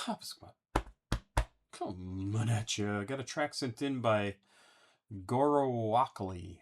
Papasquatjon, coming at you. Got a track sent in by Gorowokoli.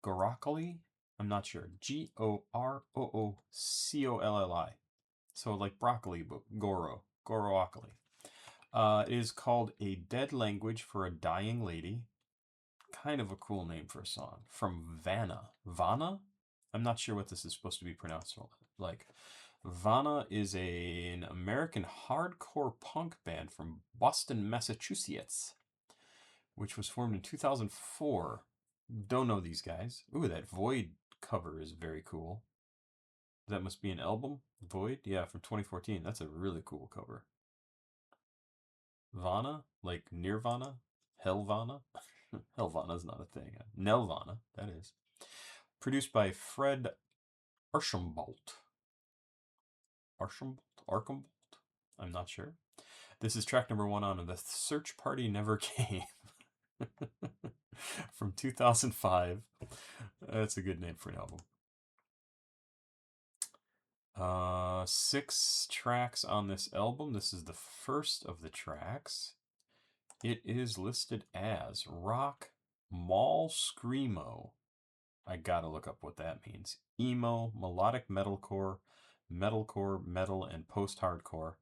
Gorokoli? I'm not sure. Goroocolli. So like broccoli, but Gorowokoli. It is called A Dead Language for a Dying Lady. Kind of a cool name for a song. From Vanna. Vanna? I'm not sure what this is supposed to be pronounced like. Vanna is an American hardcore punk band from Boston, Massachusetts, which was formed in 2004. Don't know these guys. Ooh, that Void cover is very cool. That must be an album? Void? Yeah, from 2014. That's a really cool cover. Vanna? Like Nirvana? Hellvana? Hellvana's not a thing. Nelvana, that is. Produced by Fred Archambault. Archambault? I'm not sure. This is track number 1 on The Search Party Never Came. From 2005. That's a good name for an album. 6 tracks on this album. This is the first of the tracks. It is listed as Rock Mall Screamo. I gotta look up what that means. Emo, melodic metalcore, metal, and post-hardcore.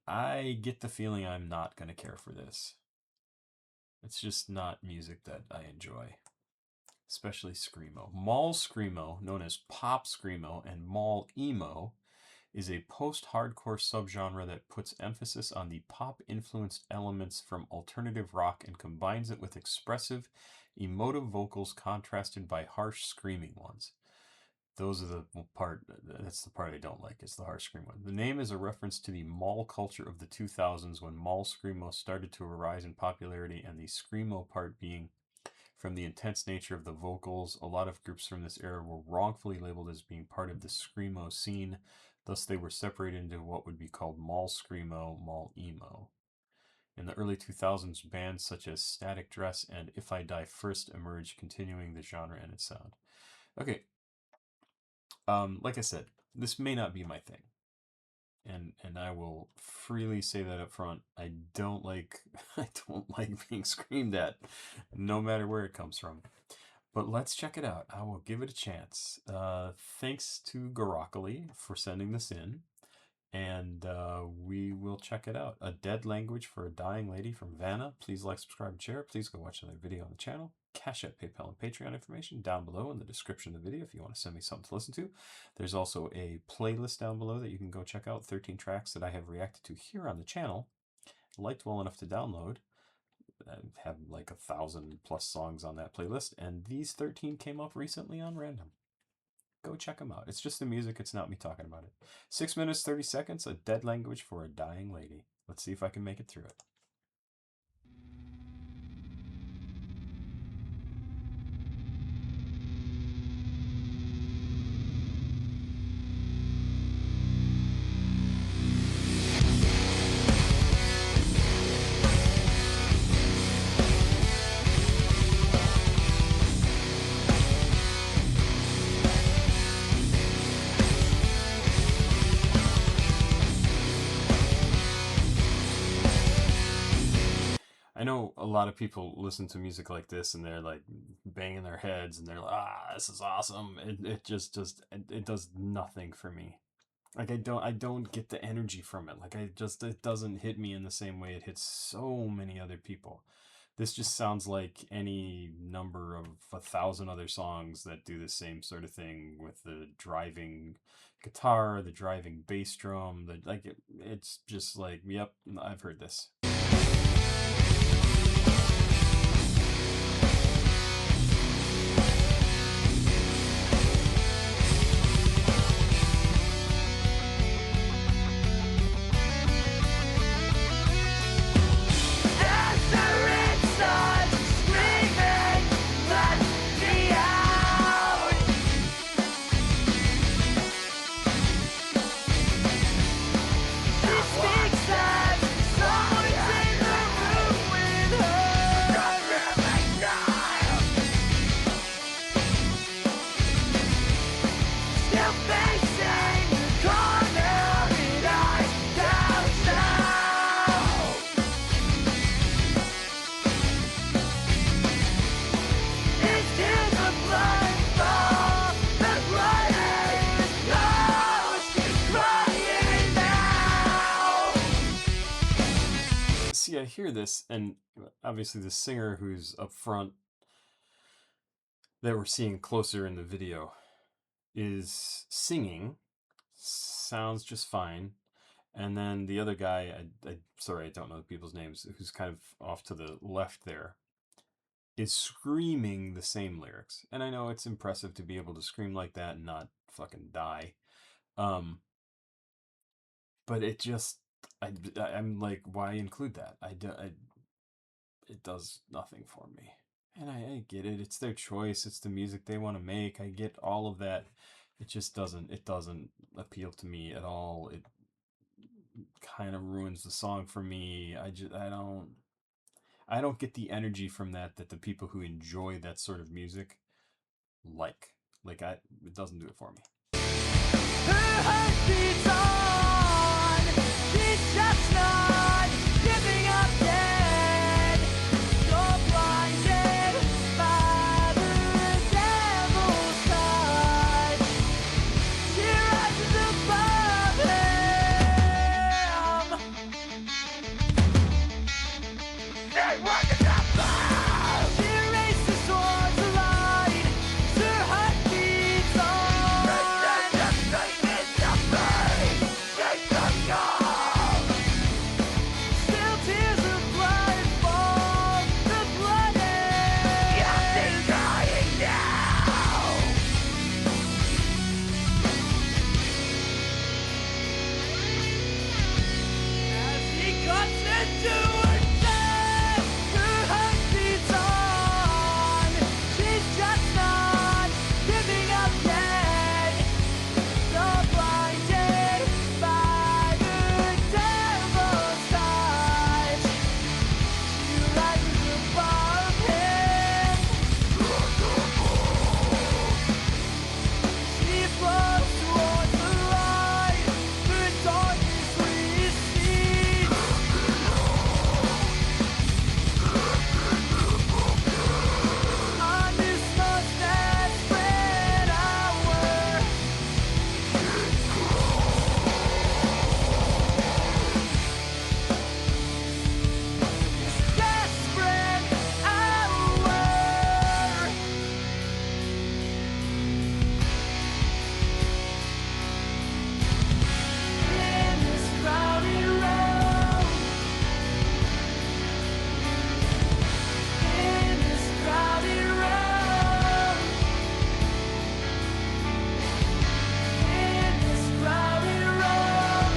I get the feeling I'm not gonna care for this. It's just not music that I enjoy. Especially Screamo. Mall Screamo, known as Pop Screamo and Mall Emo, is a post-hardcore subgenre that puts emphasis on the pop-influenced elements from alternative rock and combines it with expressive, emotive vocals contrasted by harsh screaming ones. That's the part I don't like, is the harsh scream one. The name is a reference to the mall culture of the 2000s when mall screamo started to arise in popularity, and the screamo part being from the intense nature of the vocals. A lot of groups from this era were wrongfully labeled as being part of the screamo scene. Thus, they were separated into what would be called mall screamo, mall emo. In the early 2000s, bands such as Static Dress and If I Die First emerged, continuing the genre and its sound. Okay. Like I said, this may not be my thing. And I will freely say that up front. I don't like being screamed at, no matter where it comes from. But let's check it out. I will give it a chance. Thanks to Gorokoli for sending this in. And we will check it out. A Dead Language for a Dying Lady from Vanna. Please like, subscribe, and share. Please go watch another video on the channel. CashApp, PayPal, and Patreon information down below in the description of the video if you want to send me something to listen to. There's also a playlist down below that you can go check out. 13 tracks that I have reacted to here on the channel. Liked well enough to download. I have like 1,000+ songs on that playlist. And these 13 came up recently on random. Go check them out. It's just the music. It's not me talking about it. 6 minutes, 30 seconds. A Dead Language for a Dying Lady. Let's see if I can make it through it. I know a lot of people listen to music like this and they're like banging their heads and they're like, this is awesome. It it does nothing for me. Like I don't get the energy from it. Like it doesn't hit me in the same way it hits so many other people. This just sounds like any number of 1,000 other songs that do the same sort of thing with the driving guitar, the driving bass drum, it's just like, yep, I've heard this. see, I hear this, and obviously the singer who's up front that we're seeing closer in the video is singing, sounds just fine. And then the other guy, sorry, I don't know the people's names, who's kind of off to the left there, is screaming the same lyrics. And I know it's impressive to be able to scream like that and not fucking die. But it just, I'm like, why include that? It does nothing for me. And I get it. It's their choice. It's the music they want to make. I get all of that. It just doesn't appeal to me at all. It kind of ruins the song for me. I don't get the energy from that the people who enjoy that sort of music like. It doesn't do it for me. Her heart beats on. She's just not giving up yet. You're blinded by the devil's touch. She rises above him. They work it up. She races towards the light. Her heart beats on. Still tears of blood fall. The blood is dying now. As he cuts into her chest, her heart beats on. She's just not giving up yet. So blinded by the devil's touch, she rises above him. She flows towards the light. Her darkness recedes. On this most desperate hour, desperate hour. In this crowded room, in this crowded room, in this crowded room,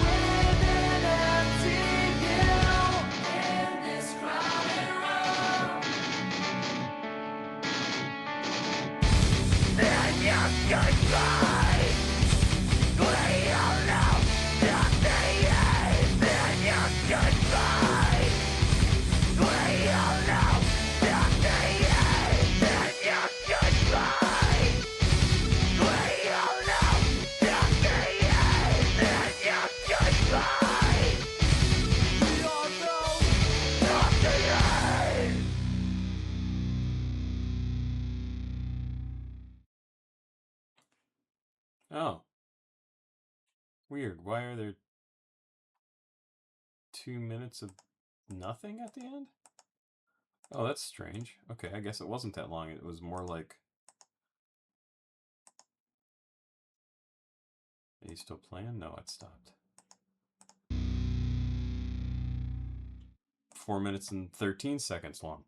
with an empty view. In this crowded room, and your goodbye. We all know that they ain't been your goodbye. We all know that they ain't been your goodbye. We all know that they ain't been your goodbye. We all know that they ain't. Oh, weird. Why are there 2 minutes of nothing at the end? Oh, that's strange. Okay, I guess it wasn't that long. It was more like... Are you still playing? No, it stopped. 4 minutes and 13 seconds long.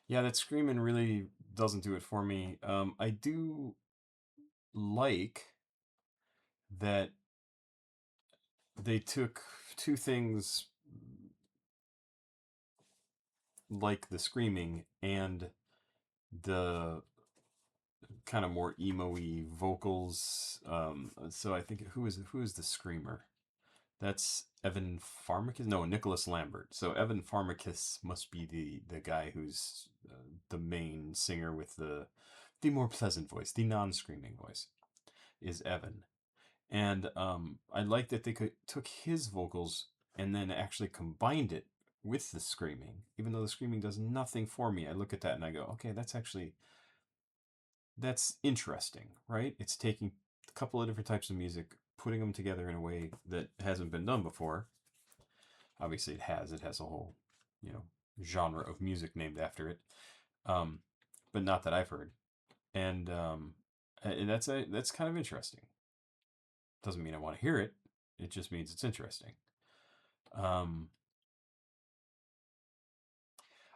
Yeah, that screaming really doesn't do it for me. I do like that they took two things like the screaming and the kind of more emo-y vocals. So I think who is the screamer? That's Evan Farmakis? No, Nicholas Lambert. So Evan Farmakis must be the guy who's the main singer with the more pleasant voice, the non-screaming voice, is Evan. And I like that they took his vocals and then actually combined it with the screaming. Even though the screaming does nothing for me, I look at that and I go, okay, that's actually that's interesting, right? It's taking a couple of different types of music, putting them together in a way that hasn't been done before. Obviously, it has. It has a whole, genre of music named after it, um, but not that I've heard. And that's kind of interesting. Doesn't mean I want to hear it. It just means it's interesting. Um,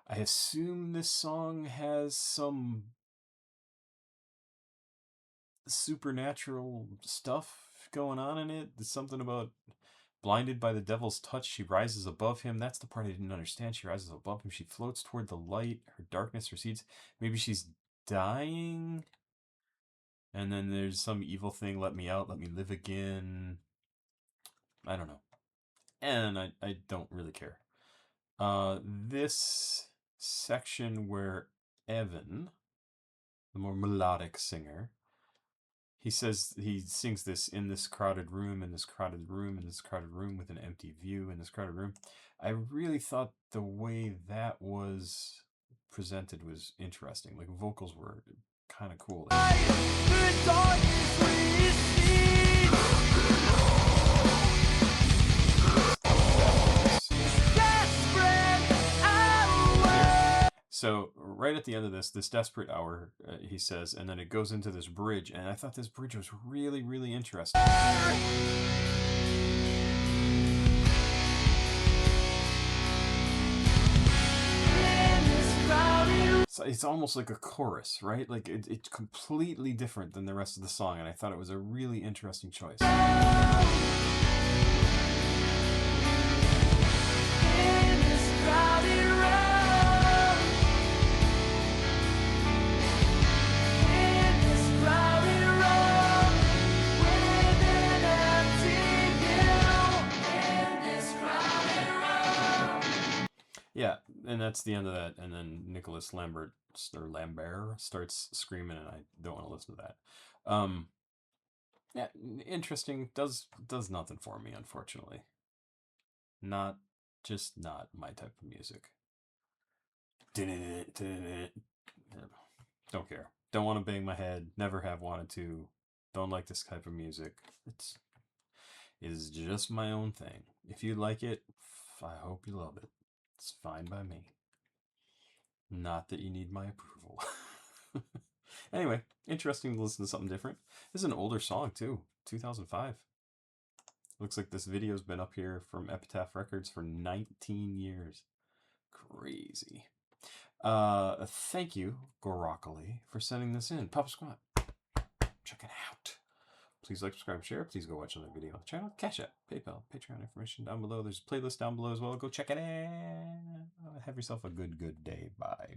I assume this song has some supernatural stuff going on in it. There's something about blinded by the devil's touch, she rises above him. That's the part I didn't understand. She rises above him. She floats toward the light. Her darkness recedes. Maybe she's dying. And then there's some evil thing. Let me out. Let me live again. I don't know. And I don't really care. This section where Evan, the more melodic singer, he sings this in this crowded room, in this crowded room, in this crowded room with an empty view, in this crowded room. I really thought the way that was presented was interesting. Like vocals were kind of cool. So right at the end of this desperate hour, he says, and then it goes into this bridge, and I thought this bridge was really, really interesting. So it's almost like a chorus, right? Like it's completely different than the rest of the song, and I thought it was a really interesting choice. Yeah, and that's the end of that. And then Nicholas Lambert starts screaming, and I don't want to listen to that. Yeah, interesting. Does nothing for me, unfortunately. Not my type of music. Don't care. Don't want to bang my head. Never have wanted to. Don't like this type of music. It is just my own thing. If you like it, I hope you love it. It's fine by me. Not that you need my approval. Anyway, interesting to listen to something different. This is an older song too, 2005. Looks like this video's been up here from Epitaph Records for 19 years. Crazy. Thank you, Gorokoli, for sending this in. Papa Squat, check it out. Please like, subscribe, share. Please go watch another video on the channel. CashApp, PayPal, Patreon information down below. There's a playlist down below as well. Go check it out. Have yourself a good day. Bye.